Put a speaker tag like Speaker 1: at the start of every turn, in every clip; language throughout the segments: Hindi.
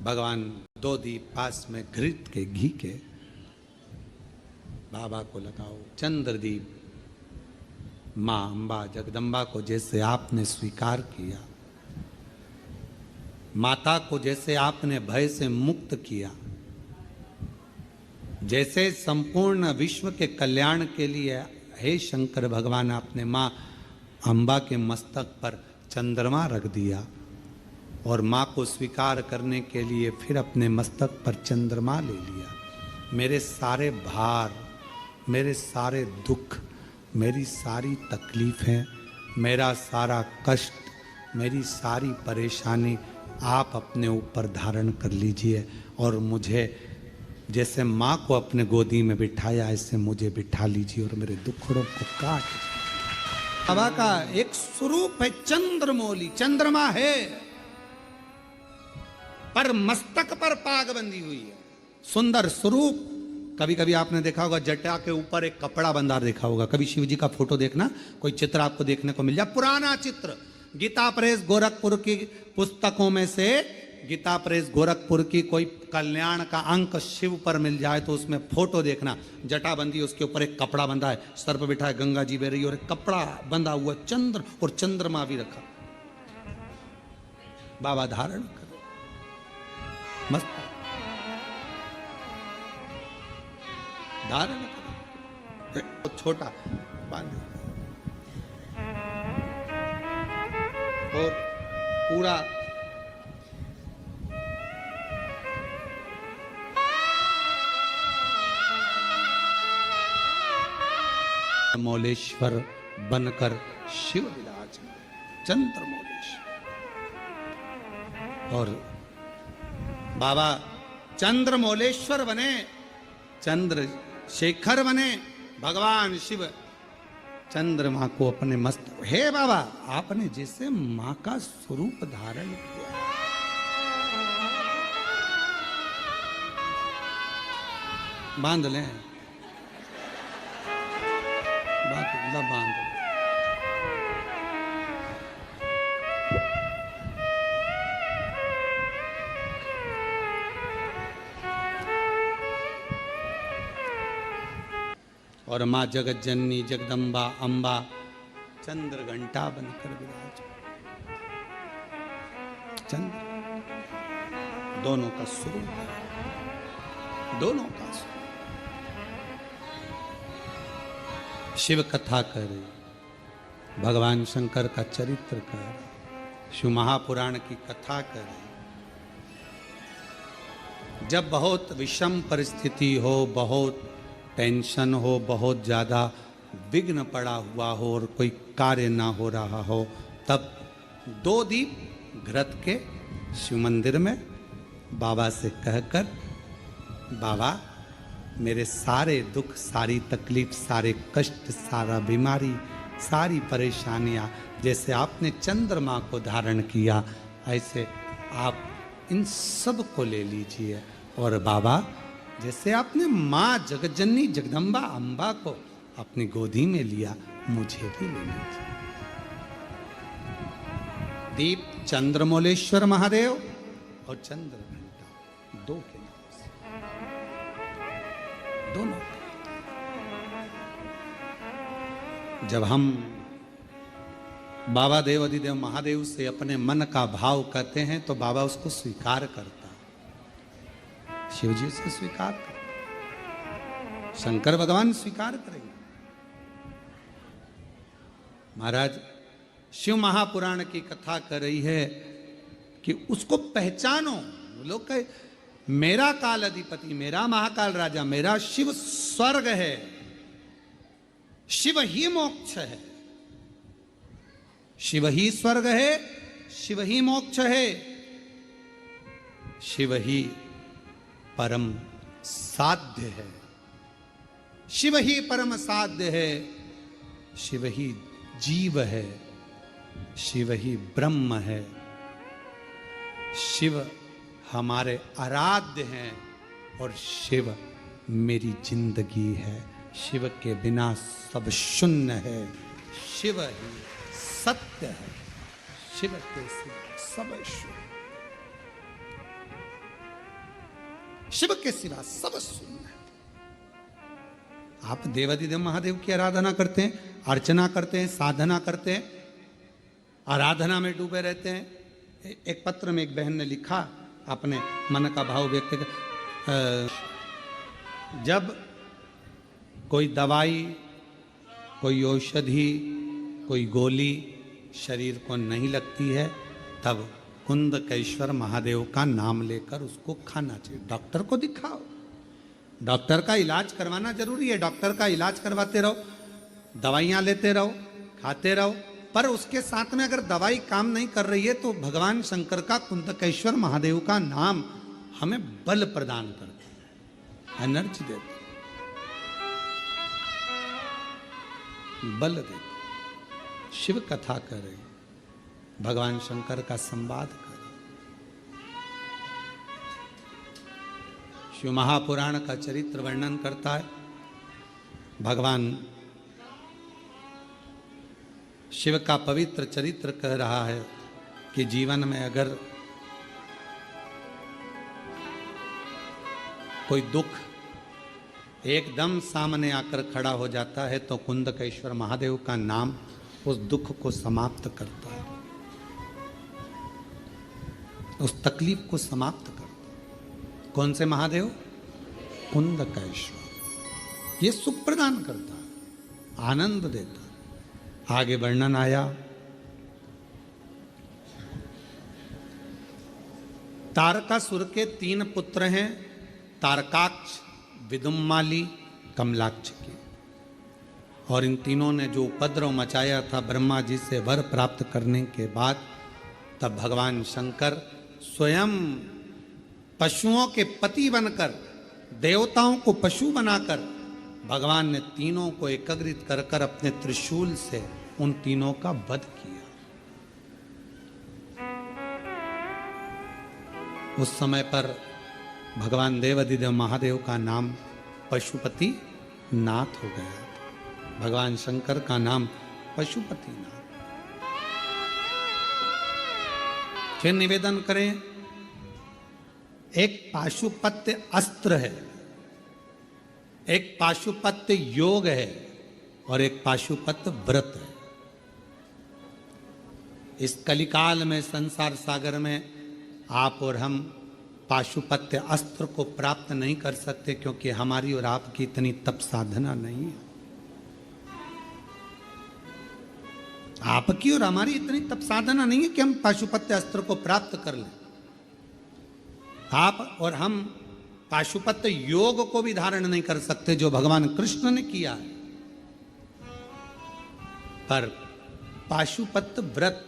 Speaker 1: भगवान दो दीप पास में घृत के घी के बाबा को लगाओ। चंद्रदीप माँ अम्बा जगदम्बा को जैसे आपने स्वीकार किया, माता को जैसे आपने भय से मुक्त किया, जैसे संपूर्ण विश्व के कल्याण के लिए हे शंकर भगवान आपने माँ अम्बा के मस्तक पर चंद्रमा रख दिया और माँ को स्वीकार करने के लिए फिर अपने मस्तक पर चंद्रमा ले लिया। मेरे सारे भार, मेरे सारे दुख, मेरी सारी तकलीफें, मेरा सारा कष्ट, मेरी सारी परेशानी आप अपने ऊपर धारण कर लीजिए और मुझे जैसे माँ को अपने गोदी में बिठाया ऐसे मुझे बिठा लीजिए और मेरे दुखड़ों को काट। बाबा का एक स्वरूप है चंद्रमौली, चंद्रमा है पर मस्तक पर पाग बंधी हुई है, सुंदर स्वरूप। कभी कभी आपने देखा होगा जटा के ऊपर एक कपड़ा बंधा देखा होगा। कभी शिव जी का फोटो देखना, कोई चित्र आपको देखने को मिल जाए, पुराना चित्र, गीता प्रेस गोरखपुर की पुस्तकों में से गीता प्रेस गोरखपुर की कोई कल्याण का अंक शिव पर मिल जाए तो उसमें फोटो देखना, जटा बंदी, उसके ऊपर एक कपड़ा बंधा है, सर पर बिठा है गंगा जी बह रही और एक कपड़ा बंधा हुआ चंद्र और चंद्रमा भी रखा। बाबा धारण करो मस्त, धारण करो, छोटा बांधे और पूरा चंद्रमौलेश्वर बनकर शिव विराजमान, चंद्रमौलेश्वर। और बाबा चंद्रमौलेश्वर बने, चंद्रशेखर बने, भगवान शिव चंद्रमा को अपने मस्त। हे बाबा आपने जैसे मां का स्वरूप धारण किया, बांध लें, बांध लें। और माँ जगत जननी जगदम्बा अम्बा चंद्र घंटा बनकर विराज, चंद्र दोनों का स्वरूप है, दोनों का स्वरूप। शिव कथा करे, भगवान शंकर का चरित्र करे, शिव महापुराण की कथा करे। जब बहुत विषम परिस्थिति हो, बहुत टेंशन हो, बहुत ज़्यादा विघ्न पड़ा हुआ हो और कोई कार्य ना हो रहा हो, तब दो दीप घृत के शिव मंदिर में बाबा से कहकर, बाबा मेरे सारे दुख, सारी तकलीफ, सारे कष्ट, सारा बीमारी, सारी परेशानियां जैसे आपने चंद्रमा को धारण किया ऐसे आप इन सब को ले लीजिए। और बाबा जैसे आपने माँ जगतजननी जगदम्बा अम्बा को अपनी गोदी में लिया, मुझे भी ले लीजिए। दीप चंद्रमौलेश्वर महादेव और चंद्र घंटा दो के नाम से, दोनों। जब हम बाबा देव अधिदेव महादेव से अपने मन का भाव कहते हैं तो बाबा उसको स्वीकार करता, शिव जी से स्वीकार कर, शंकर भगवान स्वीकार करेंगे। महाराज शिव महापुराण की कथा कर रही है कि उसको पहचानो। लोग कहे मेरा काल अधिपति, मेरा महाकाल राजा, मेरा शिव स्वर्ग है, शिव ही मोक्ष है, शिव ही स्वर्ग है, शिव ही मोक्ष है, शिव ही परम साध्य है, शिव ही परम साध्य है, शिव ही जीव है, शिव ही ब्रह्म है, शिव हमारे आराध्य हैं और शिव मेरी जिंदगी है। शिव के बिना सब शून्य है, शिव ही सत्य है, शिव के सिवा सब शून्य। शिव के सिवा सब शून्य है। आप देवाधिदेव महादेव की आराधना करते हैं, अर्चना करते हैं, साधना करते हैं, आराधना में डूबे रहते हैं। एक पत्र में एक बहन ने लिखा, अपने मन का भाव व्यक्त कर, जब कोई दवाई, कोई औषधि, कोई गोली शरीर को नहीं लगती है, तब कुंदकेश्वर महादेव का नाम लेकर उसको खाना चाहिए। डॉक्टर को दिखाओ, डॉक्टर का इलाज करवाना जरूरी है, डॉक्टर का इलाज करवाते रहो, दवाइयाँ लेते रहो, खाते रहो, पर उसके साथ में अगर दवाई काम नहीं कर रही है तो भगवान शंकर का, कुंदकेश्वर महादेव का नाम हमें बल प्रदान करता है, एनर्जी देता है, बल देता। शिव कथा करें, भगवान शंकर का संवाद करें। शिव महापुराण का चरित्र वर्णन करता है। भगवान शिव का पवित्र चरित्र कह रहा है कि जीवन में अगर कोई दुख एकदम सामने आकर खड़ा हो जाता है तो कुंदकेश्वर महादेव का नाम उस दुख को समाप्त करता है, उस तकलीफ को समाप्त करता है। कौन से महादेव? कुंदकेश्वर। ये सुख प्रदान करता है, आनंद देता है। आगे वर्णन आया, तारकासुर के 3 पुत्र हैं, तारकाक्ष, विदुम्माली, कमलाक्ष के। और इन तीनों ने जो उपद्रव मचाया था ब्रह्मा जी से वर प्राप्त करने के बाद, तब भगवान शंकर स्वयं पशुओं के पति बनकर, देवताओं को पशु बनाकर, भगवान ने तीनों को एकत्रित कर कर अपने त्रिशूल से उन तीनों का वध किया। उस समय पर भगवान देवाधिदेव महादेव का नाम पशुपति नाथ हो गया। भगवान शंकर का नाम पशुपति नाथ। फिर निवेदन करें, एक पाशुपत्य अस्त्र है, एक पाशुपत्य योग है और एक पाशुपत्य व्रत है। इस कलिकाल में, संसार सागर में आप और हम पाशुपत्य अस्त्र को प्राप्त नहीं कर सकते, क्योंकि हमारी और आपकी इतनी तप साधना नहीं है। आपकी और हमारी इतनी तप साधना नहीं है कि हम पाशुपत्य अस्त्र को प्राप्त कर लें। आप और हम पाशुपत्य योग को भी धारण नहीं कर सकते जो भगवान कृष्ण ने किया है, पर पाशुपत्य व्रत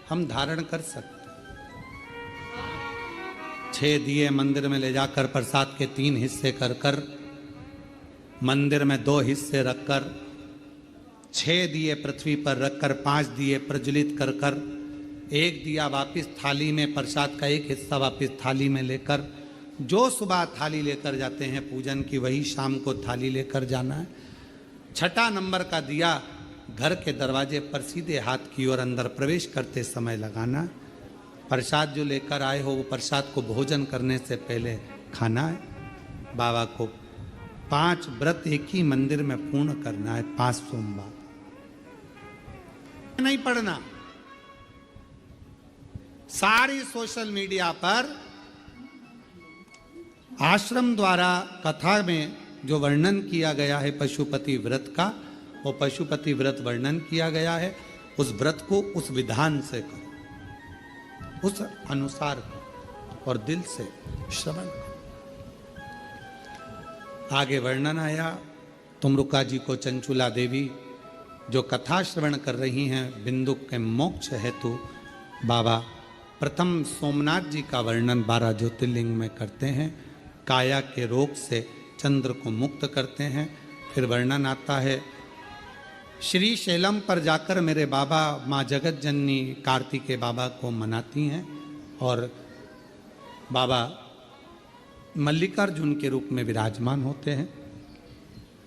Speaker 1: हम धारण कर सकते। 6 दिए मंदिर में ले जाकर प्रसाद के 3 हिस्से कर कर, मंदिर में 2 हिस्से रखकर, 6 दिए पृथ्वी पर रखकर 5 दिए प्रज्वलित कर कर, 1 दिया वापिस थाली में, प्रसाद का 1 हिस्सा वापिस थाली में लेकर, जो सुबह थाली लेकर जाते हैं पूजन की, वही शाम को थाली लेकर जाना है। 6ठा नंबर का दिया घर के दरवाजे पर सीधे हाथ की ओर अंदर प्रवेश करते समय लगाना। प्रसाद जो लेकर आए हो वो प्रसाद को भोजन करने से पहले खाना है। बाबा को 5 व्रत एक ही मंदिर में पूर्ण करना है, 5 सोमवार नहीं पढ़ना। सारी सोशल मीडिया पर आश्रम द्वारा कथा में जो वर्णन किया गया है पशुपति व्रत का, वो पशुपति व्रत वर्णन किया गया है। उस व्रत को उस विधान से करो, उस अनुसार करो और दिल से श्रवण करो। आगे वर्णन आया, तुमरुका जी को चंचुला देवी जो कथा श्रवण कर रही हैं बिंदु के मोक्ष हेतु, बाबा प्रथम सोमनाथ जी का वर्णन 12 ज्योतिर्लिंग में करते हैं। काया के रोग से चंद्र को मुक्त करते हैं। फिर वर्णन आता है, श्री शैलम पर जाकर मेरे बाबा माँ जगत जननी कार्तिकेय बाबा को मनाती हैं और बाबा मल्लिकार्जुन के रूप में विराजमान होते हैं।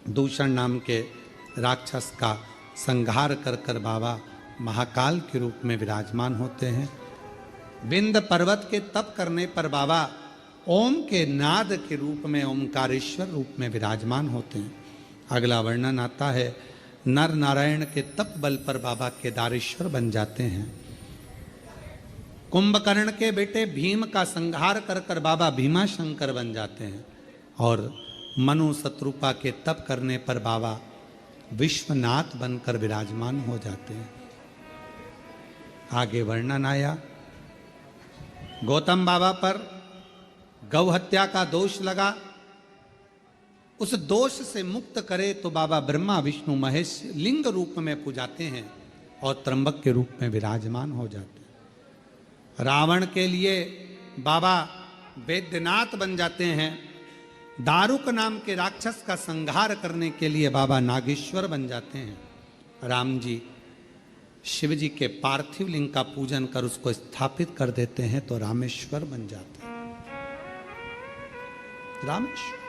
Speaker 1: दूषण नाम के राक्षस का संहार कर कर बाबा महाकाल के रूप में विराजमान होते हैं। विंध्य पर्वत के तप करने पर बाबा ओम के नाद के रूप में ओमकारेश्वर रूप में विराजमान होते हैं। अगला वर्णन आता है, नर नारायण के तप बल पर बाबा केदारेश्वर बन जाते हैं। कुंभकर्ण के बेटे भीम का संहार कर कर बाबा भीमाशंकर बन जाते हैं और मनु शत्रुपा के तप करने पर बाबा विश्वनाथ बनकर विराजमान हो जाते हैं। आगे वर्णन आया, गौतम बाबा पर गौ हत्या का दोष लगा, उस दोष से मुक्त करे तो बाबा ब्रह्मा विष्णु महेश लिंग रूप में पूजाते हैं और त्र्यंबक के रूप में विराजमान हो जाते हैं। रावण के लिए बाबा वैद्यनाथ बन जाते हैं। दारुक नाम के राक्षस का संहार करने के लिए बाबा नागेश्वर बन जाते हैं। राम जी शिव जी के पार्थिव लिंग का पूजन कर उसको स्थापित कर देते हैं तो रामेश्वर बन जाते हैं। रामेश्वर,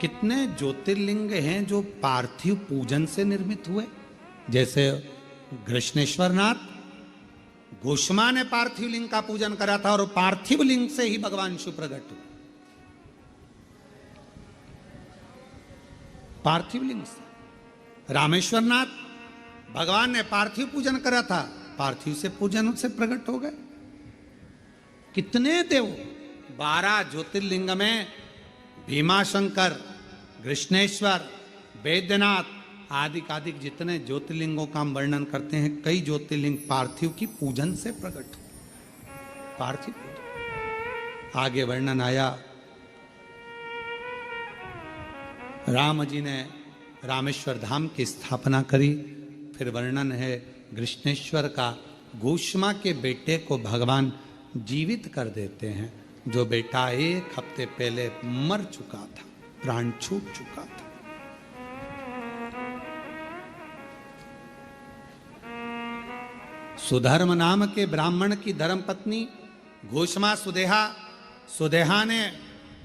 Speaker 1: कितने ज्योतिर्लिंग हैं जो पार्थिव पूजन से निर्मित हुए। जैसे कृष्णेश्वरनाथ, गोष्मा ने पार्थिव लिंग का पूजन करा था और पार्थिव लिंग से ही भगवान शिव प्रकट हुए। पार्थिव लिंग से। रामेश्वरनाथ, भगवान ने पार्थिव पूजन करा था, पार्थिव से पूजन से प्रकट हो गए। कितने देव, 12 ज्योतिर्लिंग में भीमाशंकर, कृष्णेश्वर, वैद्यनाथ आदि आदि जितने ज्योतिर्लिंगों का हम वर्णन करते हैं, कई ज्योतिर्लिंग पार्थिव की पूजन से प्रकट हुए। पार्थिव पूजन। आगे वर्णन आया, राम जी ने रामेश्वर धाम की स्थापना करी। फिर वर्णन है कृष्णेश्वर का, गोष्मा के बेटे को भगवान जीवित कर देते हैं, जो बेटा 1 हफ्ते पहले मर चुका था, प्राण छूट चुका था। सुधर्म नाम के ब्राह्मण की धर्मपत्नी घोषमा सुदेहा ने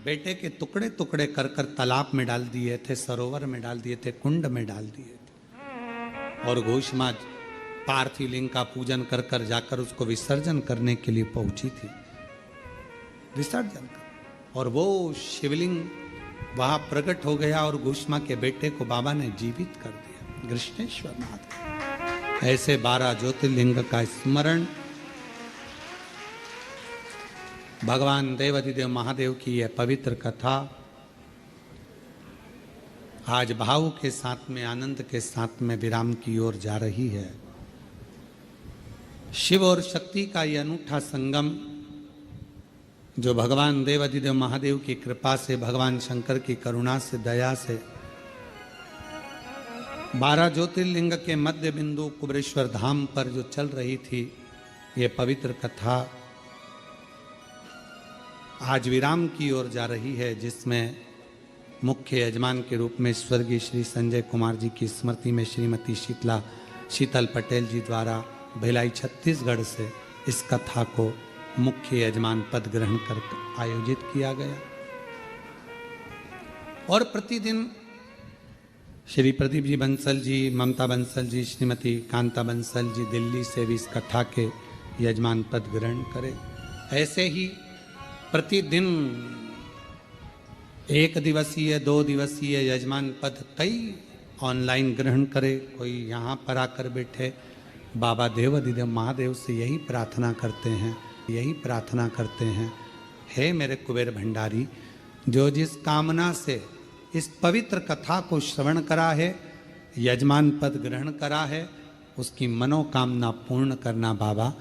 Speaker 1: बेटे के टुकड़े टुकड़े कर कर तालाब में डाल दिए थे, सरोवर में डाल दिए थे, कुंड में डाल दिए थे। और घोषमा पार्थिव लिंग का पूजन कर कर जाकर उसको विसर्जन करने के लिए पहुंची थी। विसर्जन कर, और वो शिवलिंग वहां प्रकट हो गया और घोषमा के बेटे को बाबा ने जीवित कर दिया, कृष्णेश्वरनाथ। ऐसे 12 ज्योतिर्लिंग का स्मरण, भगवान देवाधिदेव महादेव की यह पवित्र कथा आज भाव के साथ में, आनंद के साथ में विराम की ओर जा रही है। शिव और शक्ति का यह अनूठा संगम, जो भगवान देवाधिदेव महादेव की कृपा से, भगवान शंकर की करुणा से, दया से 12 ज्योतिर्लिंग के मध्य बिंदु कुबेरेश्वर धाम पर जो चल रही थी, ये पवित्र कथा आज विराम की ओर जा रही है, जिसमें मुख्य यजमान के रूप में स्वर्गीय श्री संजय कुमार जी की स्मृति में श्रीमती शीतल पटेल जी द्वारा भिलाई छत्तीसगढ़ से इस कथा को मुख्य यजमान पद ग्रहण कर आयोजित किया गया। और प्रतिदिन श्री प्रदीप जी बंसल जी, ममता बंसल जी, श्रीमती कांता बंसल जी दिल्ली से भी इस कथा के यजमान पद ग्रहण करें। ऐसे ही प्रतिदिन 1 दिवसीय, 2 दिवसीय यजमान पद कई ऑनलाइन ग्रहण करे, कोई यहाँ पर आकर बैठे। बाबा देवाधिदेव महादेव से यही प्रार्थना करते हैं, हे मेरे कुबेर भंडारी, जो जिस कामना से इस पवित्र कथा को श्रवण करा है, यजमान पद ग्रहण करा है, उसकी मनोकामना पूर्ण करना बाबा,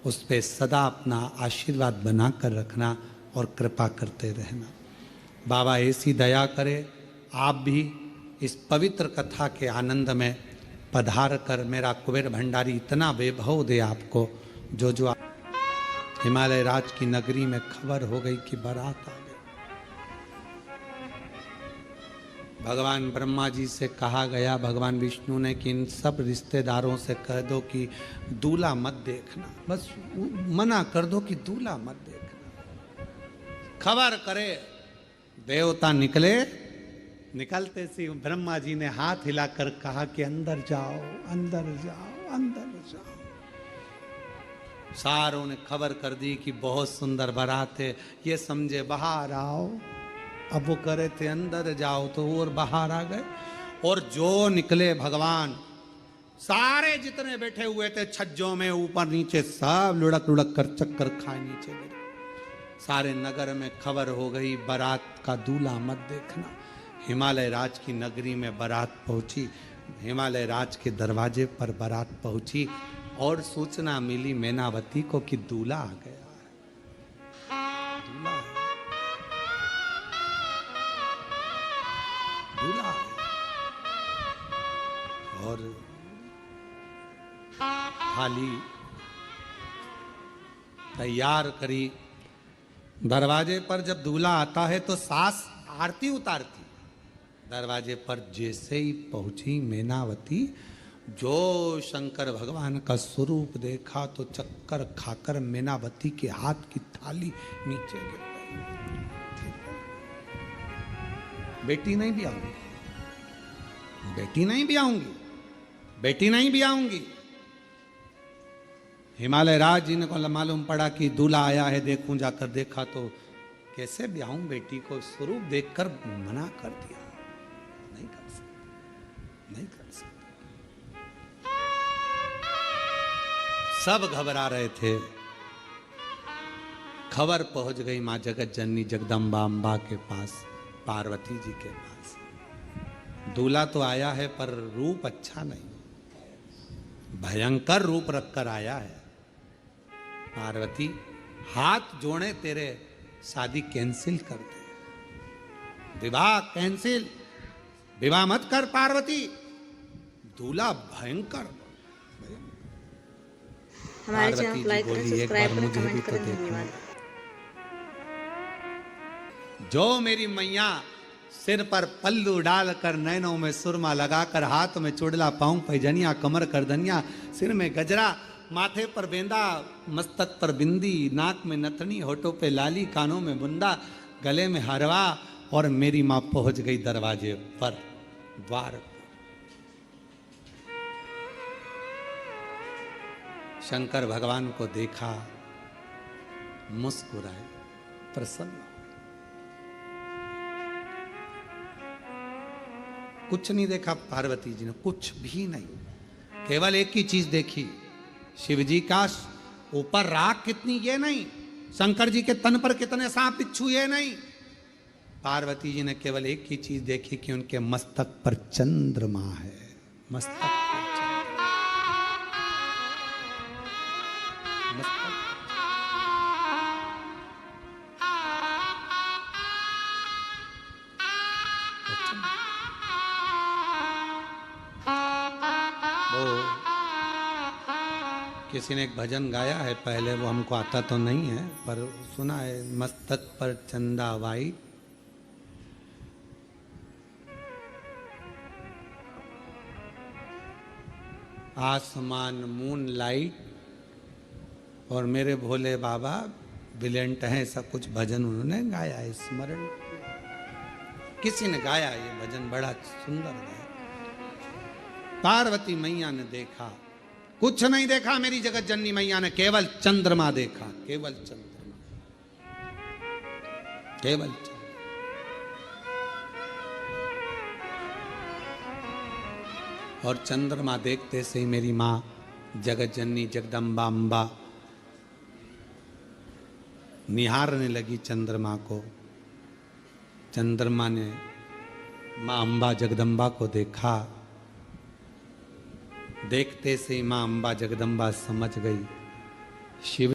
Speaker 1: उस पे सदा अपना आशीर्वाद बना कर रखना और कृपा करते रहना। बाबा ऐसी दया करे, आप भी इस पवित्र कथा के आनंद में पधार कर मेरा कुबेर भंडारी इतना वैभव दे आपको, जो हिमालय राज की नगरी में खबर हो गई कि बारात आ गई। भगवान ब्रह्मा जी से कहा गया, भगवान विष्णु ने, कि इन सब रिश्तेदारों से कह दो कि दूल्हा मत देखना, बस मना कर दो कि दूल्हा मत देखना। खबर करे, देवता निकलते सी ब्रह्मा जी ने हाथ हिलाकर कहा कि अंदर जाओ, अंदर जाओ, अंदर जाओ। सारों ने खबर कर दी कि बहुत सुंदर बारात है, ये समझे बाहर आओ। अब वो करे थे अंदर जाओ, तो और बाहर आ गए। और जो निकले भगवान, सारे जितने बैठे हुए थे छज्जों में ऊपर नीचे, सब लुढ़क लुढ़क कर चक्कर खाए नीचे गिरे। सारे नगर में खबर हो गई, बारात का दूल्हा मत देखना। हिमालय राज की नगरी में बारात पहुंची, हिमालय राज के दरवाजे पर बारात पहुंची और सूचना मिली मैनावती को कि दूल्हा आ गया है। दूल्हा है। और थाली तैयार करी। दरवाजे पर जब दूल्हा आता है तो सास आरती उतारती। दरवाजे पर जैसे ही पहुंची मैनावती, जो शंकर भगवान का स्वरूप देखा तो चक्कर खाकर मैनावती के हाथ की थाली नीचे गिर गई। बेटी नहीं भी आऊंगी, बेटी नहीं भी आऊंगी, बेटी नहीं भी आऊंगी। हिमालय राज जी ने को मालूम पड़ा कि दूल्हा आया है, देखूं। जाकर देखा तो कैसे ब्याहूं बेटी को, स्वरूप देखकर मना कर दिया। नहीं कर सकते, नहीं कर सकते। सब घबरा रहे थे। खबर पहुंच गई मां जगत जननी जगदम्बा अम्बा के पास, पार्वती जी के पास। दूल्हा तो आया है पर रूप अच्छा नहीं, भयंकर रूप रखकर आया है। पार्वती हाथ जोड़े तेरे शादी कैंसिल कर दे, विवाह कैंसिल, विवाह मत कर पार्वती। दूल्हा भयंकर। पार्वती जी बोली एक बार मुझे भी तो देखना। जो मेरी मैया सिर पर पल्लू डालकर, नैनों में सुरमा लगाकर, हाथ में चुड़ला, पांव पैजनिया, कमर कर धनिया, सिर में गजरा, माथे पर बेंदा, मस्तक पर बिंदी, नाक में नथनी, होठों पे लाली, कानों में बुंदा, गले में हरवा। और मेरी मां पहुंच गई दरवाजे पर, द्वार पर। शंकर भगवान को देखा, मुस्कुराए, प्रसन्न। कुछ नहीं देखा पार्वती जी ने, कुछ भी नहीं। केवल एक ही चीज देखी, शिव जी का ऊपर राख कितनी ये नहीं, शंकर जी के तन पर कितने सांप बिच्छू ये नहीं। पार्वती जी ने केवल एक ही चीज देखी कि उनके मस्तक पर चंद्रमा है। मस्तक पर चंद्रमा। मस्तक किसी ने एक भजन गाया है पहले, वो हमको आता तो नहीं है पर सुना है। मस्तक पर चंदा वाई, आसमान मून लाइट, और मेरे भोले बाबा ब्रिलियंट हैं। ऐसा कुछ भजन उन्होंने गाया है, स्मरण किसी ने गाया ये भजन, बड़ा सुंदर गाया। पार्वती मैया ने देखा, कुछ नहीं देखा मेरी जगत जननी मैया ने, केवल चंद्रमा देखा, केवल चंद्रमा, केवल चंद्रमा। और चंद्रमा देखते से ही मेरी मां जगत जननी जगदम्बा अम्बा निहारने लगी चंद्रमा को। चंद्रमा ने मां अम्बा जगदम्बा को देखा। देखते से ही मां अम्बा जगदम्बा समझ गई शिव